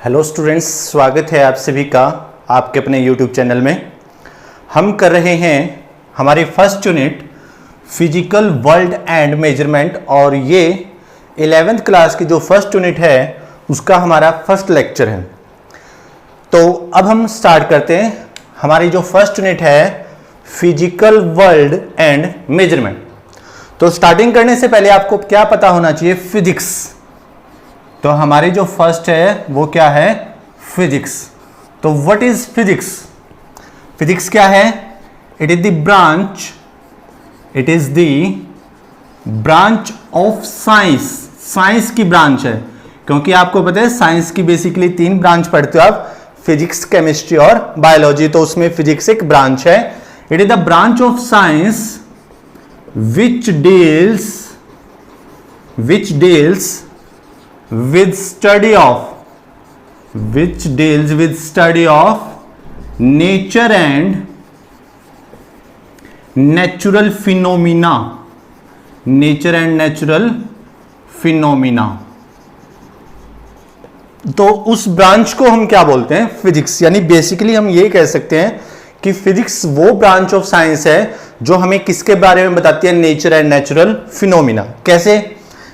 Hello students, स्वागत है आप सभी का आपके अपने यूट्यूब चैनल में। हम कर रहे हैं हमारी first unit physical world and measurement और ये 11th क्लास की जो फर्स्ट यूनिट है उसका हमारा फर्स्ट लेक्चर है। तो अब हम स्टार्ट करते हैं। हमारी जो फर्स्ट यूनिट है फिजिकल वर्ल्ड एंड मेजरमेंट। तो स्टार्टिंग करने से पहले आपको क्या पता होना चाहिए? फिजिक्स। तो हमारी जो फर्स्ट है वो क्या है? फिजिक्स। तो व्हाट इज फिजिक्स? फिजिक्स क्या है? It is the branch of science. Science की ब्रांच है, क्योंकि आपको पता है साइंस की बेसिकली 3 ब्रांच पढ़ते हो आप, फिजिक्स, केमिस्ट्री और बायोलॉजी। तो उसमें फिजिक्स एक ब्रांच है। It is the branch of science which deals with study of nature and natural phenomena। तो उस ब्रांच को हम क्या बोलते हैं? फिजिक्स। यानी बेसिकली हम ये कह सकते हैं कि फिजिक्स वो ब्रांच ऑफ साइंस है जो हमें किसके बारे में बताती है? Nature and natural phenomena. कैसे?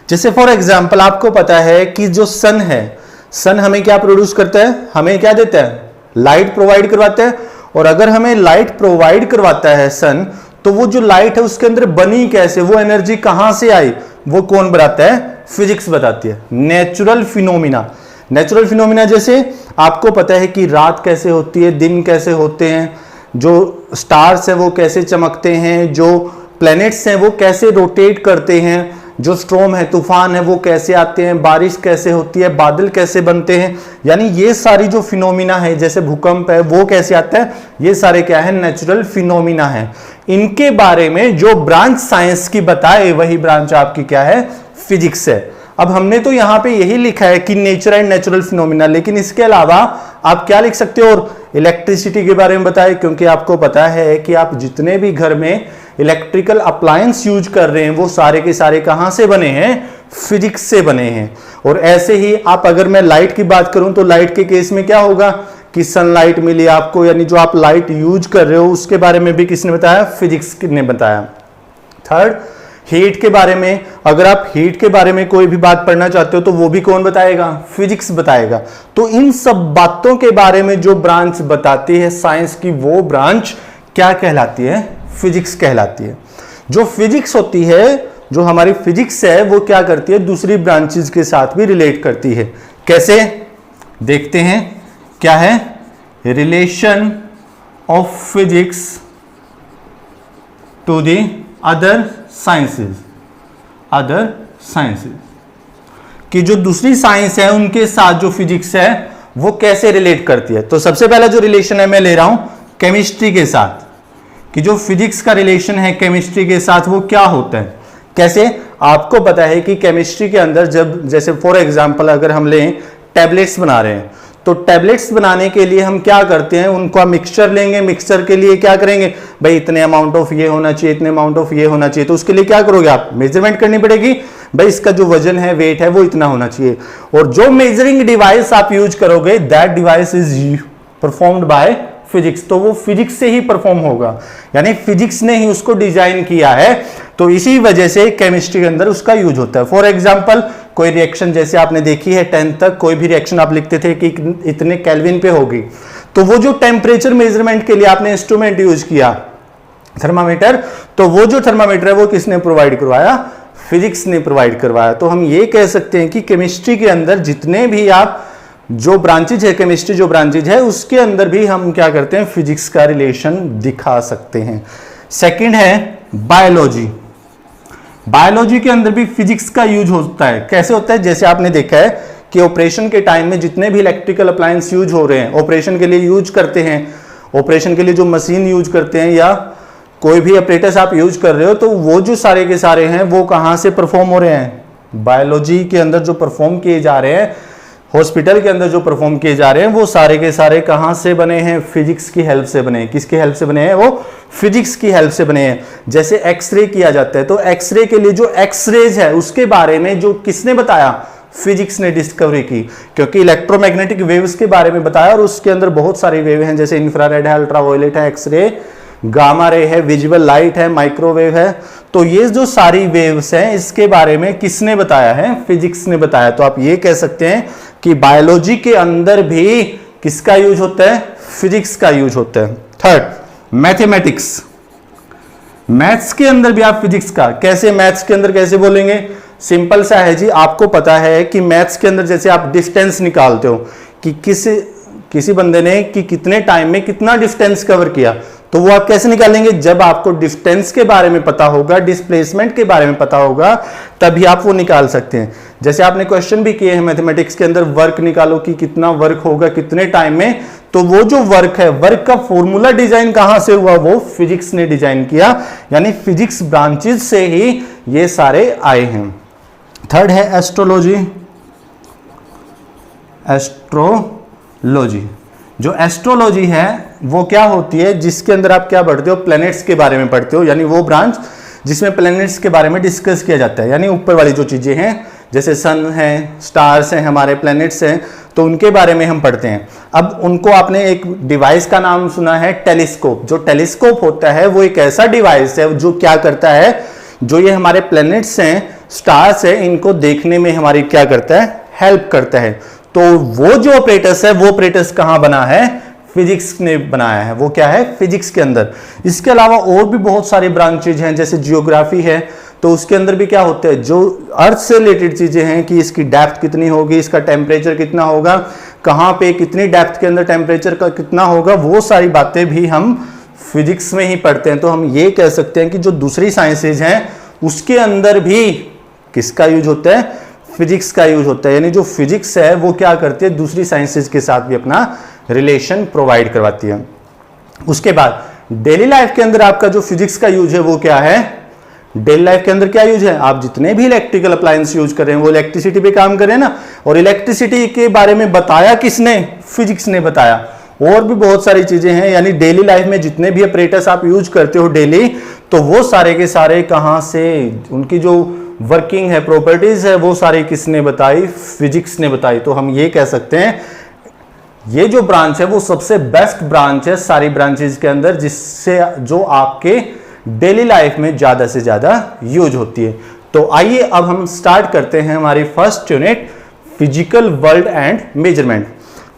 जैसे फॉर एग्जांपल आपको पता है कि जो सन है, सन हमें क्या प्रोड्यूस करता है? हमें क्या देता है? लाइट प्रोवाइड करवाता है। और अगर हमें लाइट प्रोवाइड करवाता है सन, तो वो जो लाइट है उसके अंदर बनी कैसे, वो एनर्जी कहां से आई, वो कौन बताता है? फिजिक्स बताती है। Natural phenomena. नेचुरल फिनोमिना जैसे आपको पता है कि रात कैसे होती है, दिन कैसे होते हैं, जो स्टार्स है वो कैसे चमकते हैं, जो प्लैनेट्स हैं वो कैसे रोटेट करते हैं, जो स्ट्रॉम है, तूफान है, वो कैसे आते हैं, बारिश कैसे होती है, बादल कैसे बनते हैं। यानी ये सारी जो फिनोमिना है, जैसे भूकंप है, वो कैसे आता है, ये सारे क्या है? नेचुरल फिनोमिना है। इनके बारे में जो ब्रांच साइंस की बताए वही ब्रांच आपकी क्या है? फिजिक्स है। अब हमने तो यहां पे यही लिखा है कि नेचर एंड नेचुरल फिनोमिना, लेकिन इसके अलावा आप क्या लिख सकते हो? और इलेक्ट्रिसिटी के बारे में बताएं, क्योंकि आपको पता है कि आप जितने भी घर में इलेक्ट्रिकल अप्लायंस यूज कर रहे हैं वो सारे के सारे कहां से बने हैं? फिजिक्स से बने हैं। और ऐसे ही आप, अगर मैं लाइट की बात करूं तो लाइट के केस में क्या होगा कि सनलाइट मिली आपको, यानी जो आप लाइट यूज कर रहे हो उसके बारे में भी किसने बताया? फिजिक्स ने बताया। थर्ड, हीट के बारे में, अगर आप हीट के बारे में कोई भी बात पढ़ना चाहते हो तो वो भी कौन बताएगा? फिजिक्स बताएगा। तो इन सब बातों के बारे में जो ब्रांच बताती है साइंस की, वो ब्रांच क्या कहलाती है? फिजिक्स कहलाती है। जो फिजिक्स होती है, जो हमारी फिजिक्स है, वो क्या करती है? दूसरी ब्रांचेस के साथ भी रिलेट करती है। कैसे? देखते हैं क्या है relation of physics to the other sciences कि जो दूसरी साइंस है उनके साथ जो फिजिक्स है वो कैसे रिलेट करती है। तो सबसे पहला जो रिलेशन है मैं ले रहा हूं केमिस्ट्री के साथ, कि जो फिजिक्स का रिलेशन है केमिस्ट्री के साथ वो क्या होता है। कैसे? आपको पता है कि केमिस्ट्री के अंदर जब, जैसे फॉर एग्जांपल अगर हम लें टैबलेट्स बना रहे हैं, तो टैबलेट्स बनाने के लिए हम क्या करते हैं? उनका मिक्सचर लेंगे। मिक्सचर के लिए क्या करेंगे? भाई इतने अमाउंट ऑफ ये होना चाहिए, इतने अमाउंट ऑफ ये होना चाहिए। तो उसके लिए क्या करोगे आप? मेजरमेंट करनी पड़ेगी। भाई इसका जो वजन है, वेट है, वो इतना होना चाहिए। और जो मेजरिंग डिवाइस आप यूज करोगे, that device is performed by physics. तो वो फिजिक्स से ही परफॉर्म होगा, यानी फिजिक्स ने ही उसको डिजाइन किया है। तो इसी वजह से केमिस्ट्री के अंदर उसका यूज होता है। फॉर एग्जांपल कोई रिएक्शन, जैसे आपने देखी है 10th तक, कोई भी रिएक्शन आप लिखते थे कि इतने केल्विन पे होगी, तो वो जो टेम्परेचर मेजरमेंट के लिए आपने इंस्ट्रूमेंट यूज किया, थर्मामीटर, तो वो जो थर्मामीटर है वो किसने प्रोवाइड करवाया? फिजिक्स ने प्रोवाइड करवाया। तो हम ये कह सकते हैं कि केमिस्ट्री के अंदर जितने भी आप जो ब्रांचेज है, केमिस्ट्री जो ब्रांचेज है, उसके अंदर भी हम क्या करते हैं? फिजिक्स का रिलेशन दिखा सकते हैं। सेकंड है बायोलॉजी। बायोलॉजी के अंदर भी फिजिक्स का यूज होता है। कैसे होता है? जैसे आपने देखा है कि ऑपरेशन के टाइम में जितने भी इलेक्ट्रिकल अप्लायंस यूज हो रहे हैं, ऑपरेशन के लिए यूज करते हैं, ऑपरेशन के लिए जो मशीन यूज करते हैं या कोई भी ऑपरेटर्स आप यूज कर रहे हो, तो वो जो सारे के सारे हैं वो कहां से परफॉर्म हो रहे हैं? बायोलॉजी के अंदर जो परफॉर्म किए जा रहे हैं, हॉस्पिटल के अंदर जो परफॉर्म किए जा रहे हैं, वो सारे के सारे कहां से बने हैं? फिजिक्स की हेल्प से बने हैं। किसकी हेल्प से बने हैं? वो फिजिक्स की हेल्प से बने हैं। जैसे एक्सरे किया जाता है, तो एक्सरे के लिए जो एक्सरेज है उसके बारे में जो किसने बताया? फिजिक्स ने डिस्कवरी की, क्योंकि इलेक्ट्रोमैग्नेटिक वेव्स के बारे में बताया और उसके अंदर बहुत सारी वेव हैं, जैसे इंफ्रारेड है, अल्ट्रावायलेट है, एक्सरे, गामा रे है, विजुअल लाइट है, माइक्रोवेव है। तो ये जो सारी वेव्स हैं इसके बारे में किसने बताया है? फिजिक्स ने बताया। तो आप ये कह सकते हैं कि बायोलॉजी के अंदर भी किसका यूज होता है? फिजिक्स का यूज होता है। Third, mathematics. मैथ्स के अंदर भी आप फिजिक्स का कैसे, मैथ्स के अंदर कैसे बोलेंगे? सिंपल सा है जी, आपको पता है कि मैथ्स के अंदर जैसे आप डिस्टेंस निकालते हो कि किसी बंदे ने कि कितने टाइम में कितना डिस्टेंस कवर किया, तो वो आप कैसे निकालेंगे? जब आपको डिस्टेंस के बारे में पता होगा, डिस्प्लेसमेंट के बारे में पता होगा, तभी आप वो निकाल सकते हैं। जैसे आपने क्वेश्चन भी किए हैं मैथमेटिक्स के अंदर, वर्क निकालो कि कितना वर्क होगा कितने टाइम में, तो वो जो वर्क है, वर्क का फॉर्मूला डिजाइन कहां से हुआ? वो फिजिक्स ने डिजाइन किया, यानी फिजिक्स ब्रांचेस से ही ये सारे आए हैं। थर्ड है एस्ट्रोलॉजी। एस्ट्रोलॉजी, जो एस्ट्रोलॉजी है वो क्या होती है? जिसके अंदर आप क्या पढ़ते हो? प्लैनेट्स के बारे में पढ़ते हो, यानी वो ब्रांच जिसमें प्लैनेट्स के बारे में डिस्कस किया जाता है, यानी ऊपर वाली जो चीजें हैं, जैसे सन है, स्टार्स हैं, हमारे प्लैनेट्स हैं, तो उनके बारे में हम पढ़ते हैं। अब उनको आपने एक डिवाइस का नाम सुना है, टेलीस्कोप। जो टेलीस्कोप होता है वो एक ऐसा डिवाइस है जो क्या करता है, जो ये हमारे प्लैनेट्स हैं, स्टार्स है, इनको देखने में हमारी क्या करता है? हेल्प करता है। तो वो जो ऑपरेटर्स है, वो ऑपरेटर्स कहां बना है? फिजिक्स ने बनाया है। वो क्या है? फिजिक्स के अंदर। इसके अलावा और भी बहुत सारी ब्रांचेज हैं, जैसे जियोग्राफी है, तो उसके अंदर भी क्या होते हैं? जो अर्थ से रिलेटेड चीजें हैं कि इसकी डेप्थ कितनी होगी, इसका टेम्परेचर कितना होगा, कहां पे कितनी डेप्थ के अंदर टेम्परेचर का कितना होगा, वो सारी बातें भी हम फिजिक्स में ही पढ़ते हैं। तो हम ये कह सकते हैं कि जो दूसरी साइंसेज हैं उसके अंदर भी किसका यूज होता है? फिजिक्स का यूज होता है। यानी जो फिजिक्स है वो क्या करती है? दूसरी साइंसेज के साथ भी अपना रिलेशन प्रोवाइड करवाती है। उसके बाद डेली लाइफ के अंदर आपका जो फिजिक्स का यूज है वो क्या है? डेली लाइफ के अंदर क्या यूज है? आप जितने भी इलेक्ट्रिकल अप्लायंस यूज कर रहे हैं वो इलेक्ट्रिसिटी पे काम कर रहे हैं ना, और इलेक्ट्रिसिटी के बारे में बताया किसने? फिजिक्स ने बताया। और भी बहुत सारी चीजें हैं, यानी डेली लाइफ में जितने भी अपरेटस आप यूज करते हो डेली, तो वो सारे के सारे कहां से, उनकी जो वर्किंग है, प्रॉपर्टीज है, वो सारी किसने बताई? फिजिक्स ने बताई। तो हम ये कह सकते हैं ये जो ब्रांच है वो सबसे बेस्ट ब्रांच है सारी ब्रांचेज के अंदर, जिससे जो आपके डेली लाइफ में ज्यादा से ज्यादा यूज होती है। तो आइए अब हम स्टार्ट करते हैं हमारी first unit, physical world and measurement.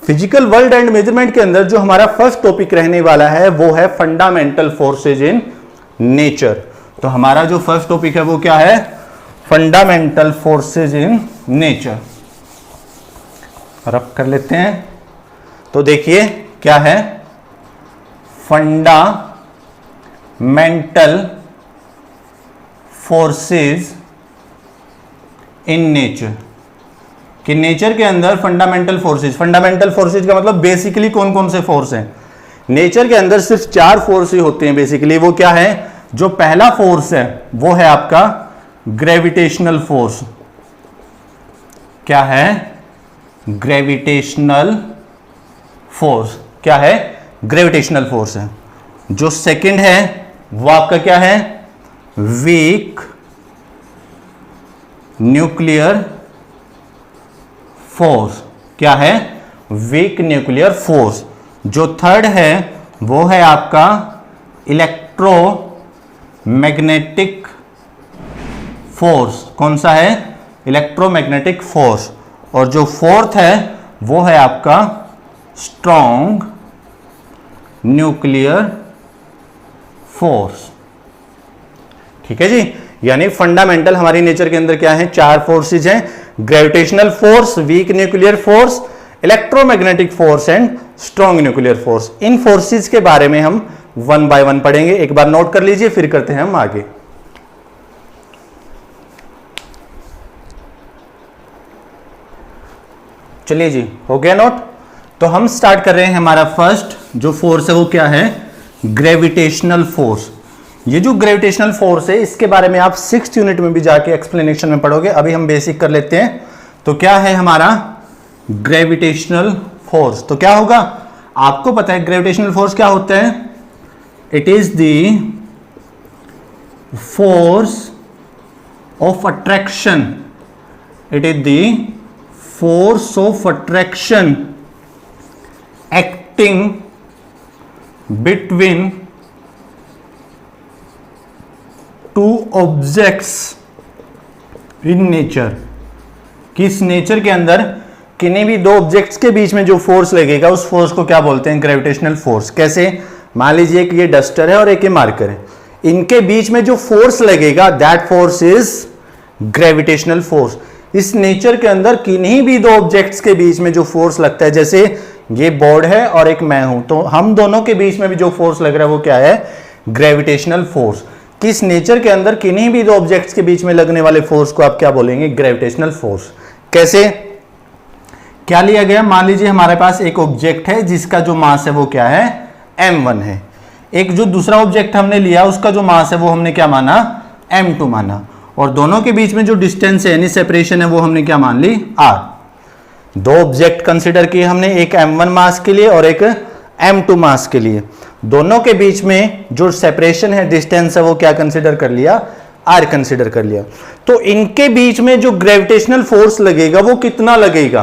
Physical world and measurement के अंदर जो हमारा फर्स्ट टॉपिक रहने वाला है वो है फंडामेंटल फोर्सेज इन नेचर। तो हमारा जो फर्स्ट टॉपिक है वो क्या है? Fundamental forces in nature. रब कर लेते हैं। तो देखिए क्या है? फंडामेंटल फोर्सेज इन नेचर, कि नेचर के अंदर फंडामेंटल फोर्सेज। फंडामेंटल फोर्सेज का मतलब बेसिकली कौन कौन से फोर्स हैं? नेचर के अंदर सिर्फ 4 फोर्स ही होते हैं बेसिकली। वो क्या है? जो पहला फोर्स है वो है आपका ग्रेविटेशनल फोर्स। क्या है? Gravitational force. क्या है? ग्रेविटेशनल फोर्स है। जो सेकंड है वो आपका क्या है? Weak nuclear force. क्या है? Weak nuclear force. जो थर्ड है वो है आपका इलेक्ट्रोमैग्नेटिक फोर्स। कौन सा है? Electromagnetic force. और जो फोर्थ है वो है आपका स्ट्रॉन्ग न्यूक्लियर फोर्स। ठीक है जी। यानी फंडामेंटल हमारी नेचर के अंदर क्या है? 4 फोर्सेज हैं, gravitational force, weak nuclear force, electromagnetic force and strong nuclear force. In forces के बारे में हम 1 बाय 1 पढ़ेंगे। एक बार नोट कर लीजिए, फिर करते हैं हम आगे। चलिए जी, हो गया नोट। तो हम स्टार्ट कर रहे हैं। हमारा फर्स्ट जो फोर्स है वो क्या है? Gravitational force. ये जो ग्रेविटेशनल फोर्स है इसके बारे में आप 6th यूनिट में भी जाके एक्सप्लेनेशन में पढ़ोगे। अभी हम बेसिक कर लेते हैं। तो क्या है हमारा ग्रेविटेशनल फोर्स? तो क्या होगा? आपको पता है ग्रेविटेशनल फोर्स क्या होता है? It is the force of attraction. It is the force of attraction acting between two objects in nature. किस नेचर के अंदर किन्हीं भी दो ऑब्जेक्ट्स के बीच में जो फोर्स लगेगा उस फोर्स को क्या बोलते हैं? Gravitational force. कैसे? मान लीजिए कि ये डस्टर है और एक ये मार्कर है, इनके बीच में जो फोर्स लगेगा that force is gravitational force. इस नेचर के अंदर किन्हीं भी दो ऑब्जेक्ट्स के बीच में जो फोर्स लगता है, जैसे ये बोर्ड है और एक मैं हूं, तो हम दोनों के बीच में भी जो फोर्स लग रहा है वो क्या है? Gravitational force. किस नेचर के अंदर किन्हीं भी दो ऑब्जेक्ट्स के बीच में लगने वाले फोर्स को आप क्या बोलेंगे? Gravitational force. कैसे? क्या लिया गया? मान लीजिए हमारे पास एक ऑब्जेक्ट है जिसका जो मास है वो क्या है? m1 है। एक जो दूसरा ऑब्जेक्ट हमने लिया उसका जो मास है वो हमने क्या माना? m2 माना। और दोनों के बीच में जो डिस्टेंस है यानी सेपरेशन है वो हमने क्या मान ली? r। दो ऑब्जेक्ट कंसीडर किए हमने, एक m1 मास के लिए और एक m2 मास के लिए। दोनों के बीच में जो सेपरेशन है, डिस्टेंस है, वो क्या कंसीडर कर लिया? r कंसीडर कर लिया। तो इनके बीच में जो ग्रेविटेशनल फोर्स लगेगा वो कितना लगेगा?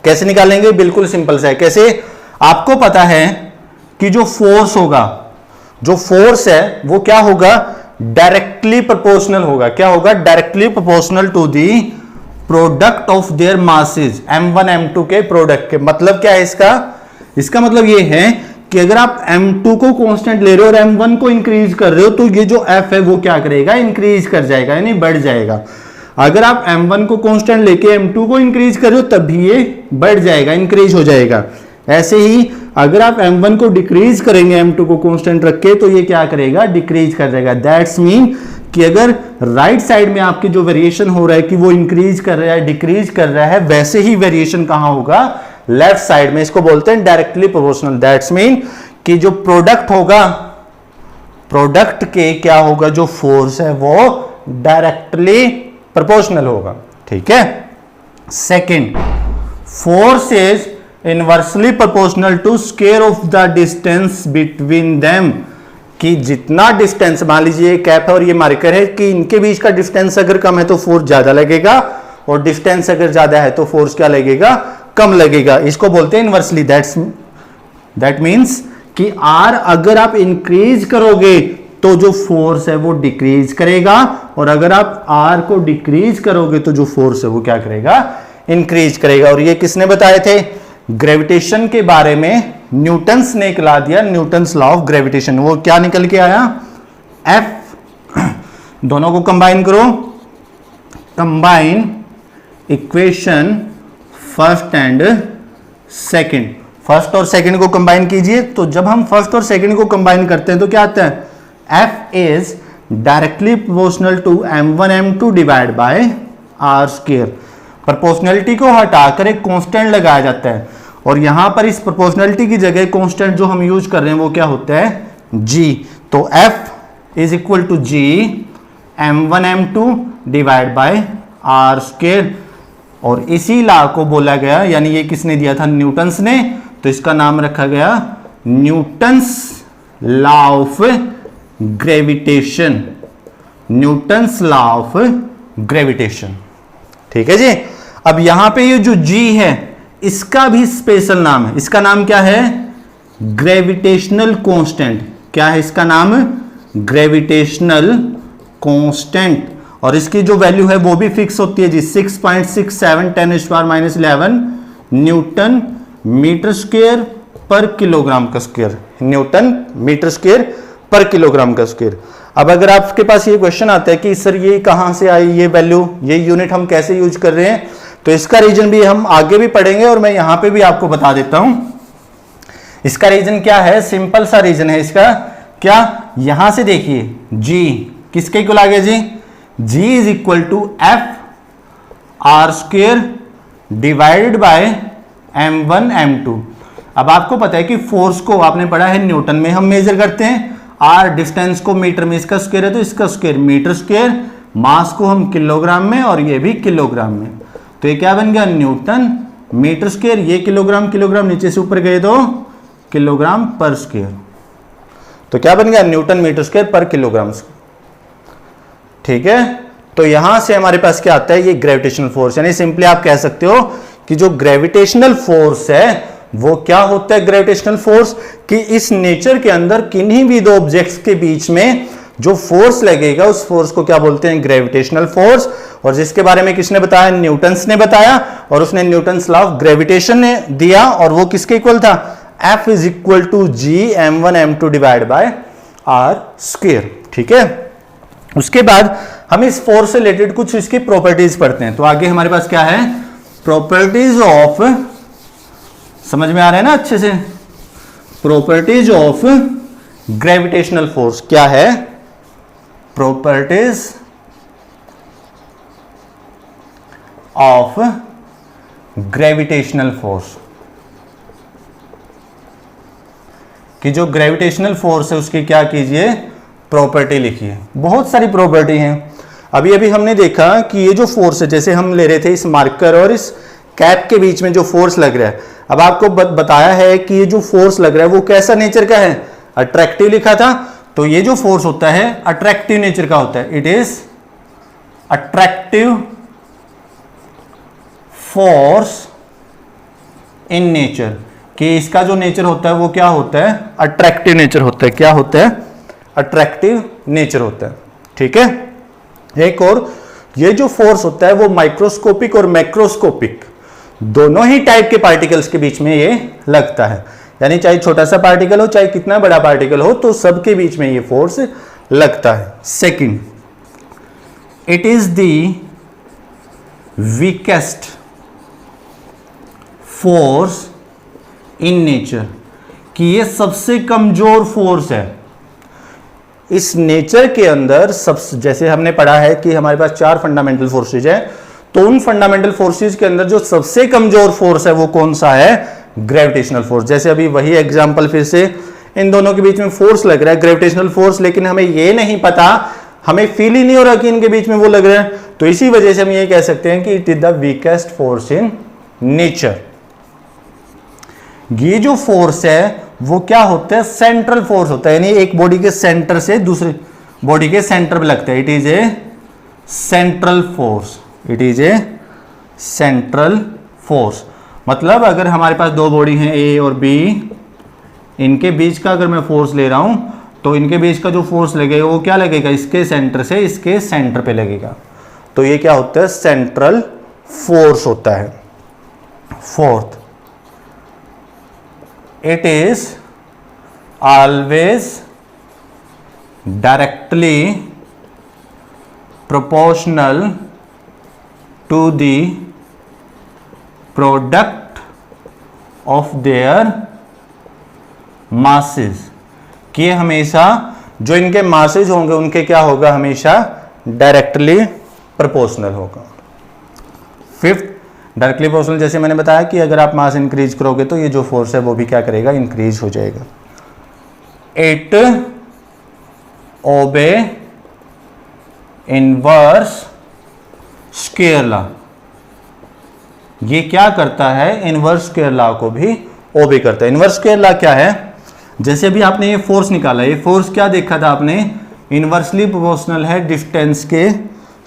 कैसे निकालेंगे? बिल्कुल सिंपल सा है। कैसे? आपको पता है कि जो फोर्स होगा, जो फोर्स है वो क्या होगा? डायरेक्टली प्रोपोर्शनल होगा। क्या होगा? Directly proportional to the product of their masses, m1 m2 के प्रोडक्ट के। मतलब क्या है इसका? इसका मतलब ये है कि अगर आप m2 को कांस्टेंट ले रहे हो और m1 को इंक्रीज कर रहे हो तो ये जो f है वो क्या करेगा? इंक्रीज कर जाएगा यानी बढ़ जाएगा। अगर आप m1 को कांस्टेंट लेके m2 को इंक्रीज कर रहे हो तब भी ये बढ़ जाएगा, इंक्रीज हो जाएगा। ऐसे ही अगर आप m1 को डिक्रीज करेंगे m2 को कांस्टेंट रख के तो ये क्या करेगा? डिक्रीज कर जाएगा। दैट्स मीन कि अगर राइट साइड में आपकी जो वेरिएशन हो रहा है कि वो इंक्रीज कर रहा है, डिक्रीज कर रहा है, वैसे ही वेरिएशन कहां होगा? लेफ्ट साइड में। इसको बोलते हैं डायरेक्टली प्रोपोर्शनल। दैट्स मीन कि जो प्रोडक्ट होगा, प्रोडक्ट के क्या होगा? जो फोर्स है वो डायरेक्टली प्रोपोर्शनल होगा। ठीक है। Second, force is inversely proportional to square of the distance between them. कि जितना डिस्टेंस, मान लीजिए ये कैप है और ये मार्कर है, कि इनके बीच का डिस्टेंस अगर कम है तो फोर्स ज्यादा लगेगा और डिस्टेंस अगर ज्यादा है तो फोर्स क्या लगेगा? कम लगेगा। इसको बोलते हैं इनवर्सली। दैट मीन्स कि R अगर आप इंक्रीज करोगे तो जो फोर्स है वो डिक्रीज करेगा, और अगर आप R को डिक्रीज करोगे तो जो फोर्स है वो क्या करेगा? इंक्रीज करेगा। और ये किसने बताए थे? ग्रेविटेशन के बारे में न्यूटन्स ने निकला दिया, न्यूटन्स लॉ ऑफ ग्रेविटेशन। वो क्या निकल के आया? F। दोनों को कंबाइन करो, combine equation first and second. First और सेकंड को कंबाइन कीजिए। तो जब हम फर्स्ट और सेकंड को कंबाइन करते हैं तो क्या आता है? F is directly proportional to m1 m2 divide by r square. Proportionality को हटाकर एक कांस्टेंट लगाया जाता है और यहां पर इस प्रोपोर्शनलिटी की जगह कांस्टेंट जो हम यूज कर रहे हैं वो क्या होता है? g। तो F is equal to g m1 m2 divide by r square. और इसी लॉ को बोला गया, यानी ये किसने दिया था? न्यूटन्स ने। तो इसका नाम रखा गया Newton's law of gravitation. Newton's law of gravitation. ठीक है जी। अब यहां पे ये जो G है इसका भी स्पेशल नाम है। इसका नाम क्या है? Gravitational constant. क्या है इसका नाम? Gravitational constant. और इसकी जो वैल्यू है वो भी फिक्स होती है जी, 6.67 10⁻⁻11 न्यूटन मीटर स्क्वायर पर किलोग्राम का स्क्वायर। न्यूटन मीटर स्क्वायर पर किलोग्राम का स्क्वायर। अब अगर आपके पास ये क्वेश्चन आता है कि सर ये कहां से आई ये वैल्यू, ये यूनिट हम कैसे यूज कर रहे हैं, तो इसका रीजन भी हम आगे भी पढ़ेंगे और मैं यहां पे भी आपको बता देता हूं। इसका रीजन क्या है? सिंपल सा रीजन है इसका। क्या? यहां से देखिए G किसके इक्वल आ गया G? G is equal to F R square divided by m1 m2। अब आपको पता है कि फोर्स को आपने पढ़ा है न्यूटन में हम मेजर करते हैं, R डिस्टेंस को मीटर में, इसका स्क्वायर है तो इसका स्क्वायर मीटर स्क्वायर, मास को हम किलोग्राम में और ये भी किलोग्राम में। तो ये क्या बन गया? Newton metre square. ये किलोग्राम किलोग्राम नीचे से ऊपर गए तो किलोग्राम पर स्क्वायर। तो क्या बन गया? न्यूटन मीटर स्क्वायर पर किलोग्राम। ठीक है। तो यहां से हमारे पास क्या आता है? ये ग्रेविटेशनल फोर्स। यानी सिंपली आप कह सकते हो कि जो ग्रेविटेशनल फोर्स है वो क्या होता है। ग्रेविटेशनल फोर्स कि इस नेचर के अंदर किन्हीं भी दो ऑब्जेक्ट्स के बीच में जो फोर्स लगेगा उस फोर्स को क्या बोलते हैं, ग्रेविटेशनल फोर्स। और जिसके बारे में किसने बताया, न्यूटन्स ने बताया, और उसने न्यूटन्स लॉ ऑफ ग्रेविटेशन ने दिया, और वो किसके इक्वल था, F is equal to G m1m2 divide by r square. ठीक है, उसके बाद हम इस फोर्स से रिलेटेड कुछ इसकी प्रॉपर्टीज पढ़ते हैं। तो आगे हमारे पास क्या है, प्रॉपर्टीज ऑफ, समझ में आ रहा है ना अच्छे से, प्रॉपर्टीज ऑफ ग्रेविटेशनल फोर्स क्या है, प्रॉपर्टीज ऑफ ग्रेविटेशनल फोर्स, कि जो ग्रेविटेशनल फोर्स है उसकी क्या कीजिए, प्रॉपर्टी लिखिए। बहुत सारी प्रॉपर्टी हैं। अभी अभी हमने देखा कि ये जो फोर्स है, जैसे हम ले रहे थे इस मार्कर और इस कैप के बीच में जो फोर्स लग रहा है, अब आपको बताया है कि ये जो फोर्स लग रहा है वो कैसा नेचर का है, अट्रैक्टिव लिखा था। तो ये जो फोर्स होता है अट्रैक्टिव नेचर का होता है, it is attractive force in nature, कि इसका जो नेचर होता है वो क्या होता है, अट्रैक्टिव नेचर होता है। क्या होता है, अट्रैक्टिव नेचर होता है। ठीक है, एक और ये जो फोर्स होता है वो माइक्रोस्कोपिक और मैक्रोस्कोपिक दोनों ही टाइप के पार्टिकल्स के बीच में ये लगता है, यानी चाहे छोटा सा पार्टिकल हो चाहे कितना बड़ा पार्टिकल हो, तो सबके बीच में ये फोर्स लगता है। Second, it is the weakest force in nature, कि ये सबसे कमजोर फोर्स है इस नेचर के अंदर। सब जैसे हमने पढ़ा है कि हमारे पास 4 फंडामेंटल फोर्सेज है, तो उन फंडामेंटल फोर्सेज के अंदर जो सबसे कमजोर फोर्स है वो कौन सा है, ग्रेविटेशनल फोर्स। जैसे अभी वही एग्जांपल, फिर से इन दोनों के बीच में फोर्स लग रहा है, ग्रेविटेशनल फोर्स, लेकिन हमें ये नहीं पता, हमें फील ही नहीं हो रहा कि इनके बीच में वो लग रहा है, तो इसी वजह से हम ये कह सकते हैं कि it is the weakest force in nature. ये जो फोर्स है वो क्या होता है, सेंट्रल फोर्स होता है, यानी एक बॉडी के सेंटर से दूसरे बॉडी के सेंटर पे लगता है। It is a central force, it is a central force. मतलब अगर हमारे पास दो बॉडी हैं ए और बी, इनके बीच का अगर मैं फोर्स ले रहा हूं तो इनके बीच का जो फोर्स लगेगा वो क्या लगेगा, इसके सेंटर से इसके सेंटर पे लगेगा। तो ये क्या होता है, सेंट्रल फोर्स होता है। Fourth, it is always directly proportional to the product of their masses, कि हमेशा जो इनके मासेज होंगे उनके क्या होगा, हमेशा डायरेक्टली प्रोपोर्शनल होगा। फिफ्थ, डायरेक्टली प्रोपोर्शनल, जैसे मैंने बताया कि अगर आप मास इंक्रीज करोगे तो ये जो फोर्स है वो भी क्या करेगा, इंक्रीज हो जाएगा। इट ओबे इनवर्स स्क्वायर लॉ, ये क्या करता है, इनवर्स स्क्वायर लॉ को भी ओबे करता है। इनवर्स स्क्वायर लॉ क्या है, जैसे अभी आपने ये फोर्स निकाला, ये फोर्स क्या देखा था आपने, इनवर्सली प्रोपोर्शनल है डिस्टेंस के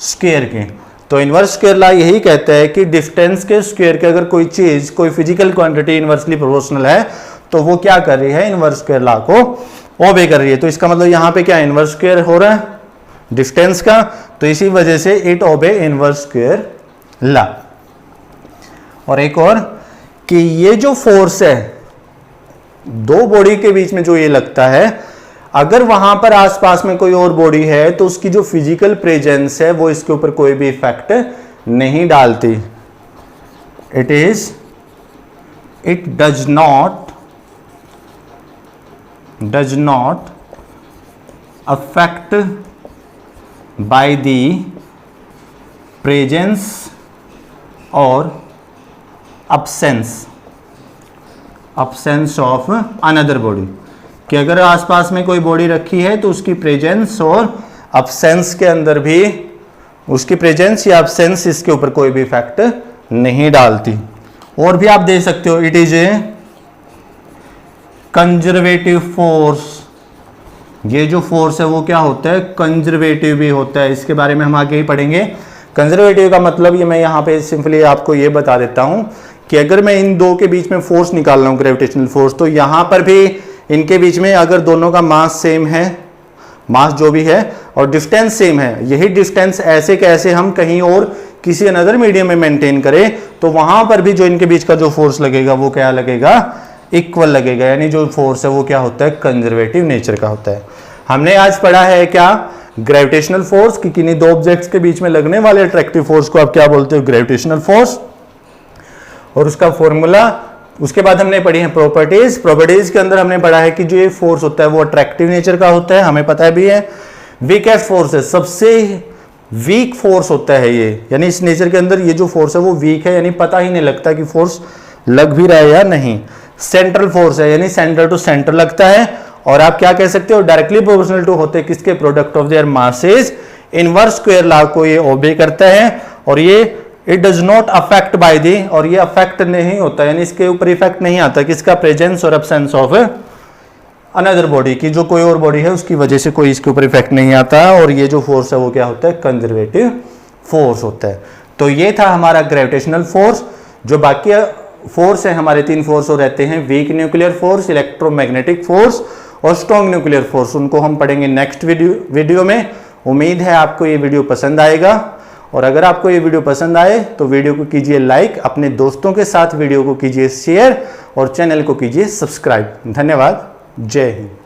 स्क्वायर के। तो इनवर्स स्क्वायर लॉ यही कहता है कि डिस्टेंस के स्क्वायर के अगर कोई चीज, कोई फिजिकल क्वांटिटी इनवर्सली प्रोपोर्शनल है तो वो क्या कर रही है, इनवर्स स्क्वायर लॉ को ओबे कर रही है। तो इसका मतलब यहाँ पे क्या इनवर्स स्क्वायर हो रहा है डिस्टेंस का, तो इसी वजह से इट ओबे इनवर्स स्क्वायर लॉ। और एक और कि ये जो फोर्स है दो बॉडी के बीच में जो ये लगता है, अगर वहां पर आसपास में कोई और बॉडी है तो उसकी जो फिजिकल प्रेजेंस है वो इसके ऊपर कोई भी इफेक्ट नहीं डालती। It does not affect by the presence और absence ऑफ अनदर बॉडी, कि अगर आसपास में कोई बॉडी रखी है तो उसकी प्रेजेंस और absence के अंदर भी उसकी प्रेजेंस या absence इसके ऊपर कोई भी इफेक्ट नहीं डालती। और भी आप दे सकते हो, it is a conservative force, ये जो फोर्स है वो क्या होता है, कंजर्वेटिव भी होता है। इसके बारे में हम आगे ही पढ़ेंगे कंजर्वेटिव का मतलब ये मैं यहाँ पे सिंपली आपको ये बता देता हूँ कि अगर मैं इन दो के बीच में फोर्स निकाल रहा हूँ, ग्रेविटेशनल फोर्स, तो यहाँ पर भी इनके बीच में अगर दोनों का मास सेम है, मास जो भी है, और डिस्टेंस सेम है, यही डिस्टेंस ऐसे कैसे हम कहीं और किसी अनदर मीडियम में मेंटेन करें, तो वहां पर भी जो इनके बीच का जो फोर्स लगेगा वो क्या लगेगा, इक्वल लगेगा। यानी जो फोर्स है वो क्या होता है, कंजर्वेटिव नेचर का होता है। हमने आज पढ़ा है क्या, ग्रेविटेशनल फोर्स, कि किन्हीं दो ऑब्जेक्ट्स के बीच में लगने वाले अट्रैक्टिव फोर्स को आप क्या बोलते हो, ग्रेविटेशनल फोर्स, और उसका फॉर्मूला। उसके बाद हमने पढ़ी है प्रॉपर्टीज। प्रॉपर्टीज के अंदर हमने पढ़ा है कि जो ये फोर्स होता है वो अट्रैक्टिव नेचर का होता है, हमें पता भी है। वीकेस्ट फोर्स है, सबसे वीक फोर्स होता है ये, यानी इस नेचर के अंदर ये जो फोर्स है वो वीक है, यानी पता ही नहीं लगता कि फोर्स लग भी रहा है या नहीं। सेंट्रल फोर्स है, यानी सेंटर टू सेंटर लगता है, और आप क्या कह सकते हो, डायरेक्टली प्रोपोर्शनल टू होते हैं किसके, product of their masses, inverse square law को ये ओबे करता है, और ये it does not affect by the, और ये अफेक्ट नहीं होता, यानी इसके ऊपर इफेक्ट नहीं आता किसका, प्रेजेंस और एब्सेंस ऑफ अनदर बॉडी की, जो कोई और बॉडी है उसकी वजह से कोई इसके ऊपर इफेक्ट नहीं आता, और ये जो फोर्स है वो क्या होता है, कंजर्वेटिव फोर्स होता है। तो ये था हमारा ग्रेविटेशनल फोर्स। जो बाकी फोर्स है हमारे, तीन फोर्स हो रहते हैं, weak nuclear force, electromagnetic force और स्ट्रॉन्ग न्यूक्लियर फोर्स, उनको हम पढ़ेंगे नेक्स्ट वीडियो में। उम्मीद है आपको ये वीडियो पसंद आएगा, और अगर आपको ये वीडियो पसंद आए तो वीडियो को कीजिए लाइक, अपने दोस्तों के साथ वीडियो को कीजिए शेयर, और चैनल को कीजिए सब्सक्राइब। धन्यवाद। जय हिंद।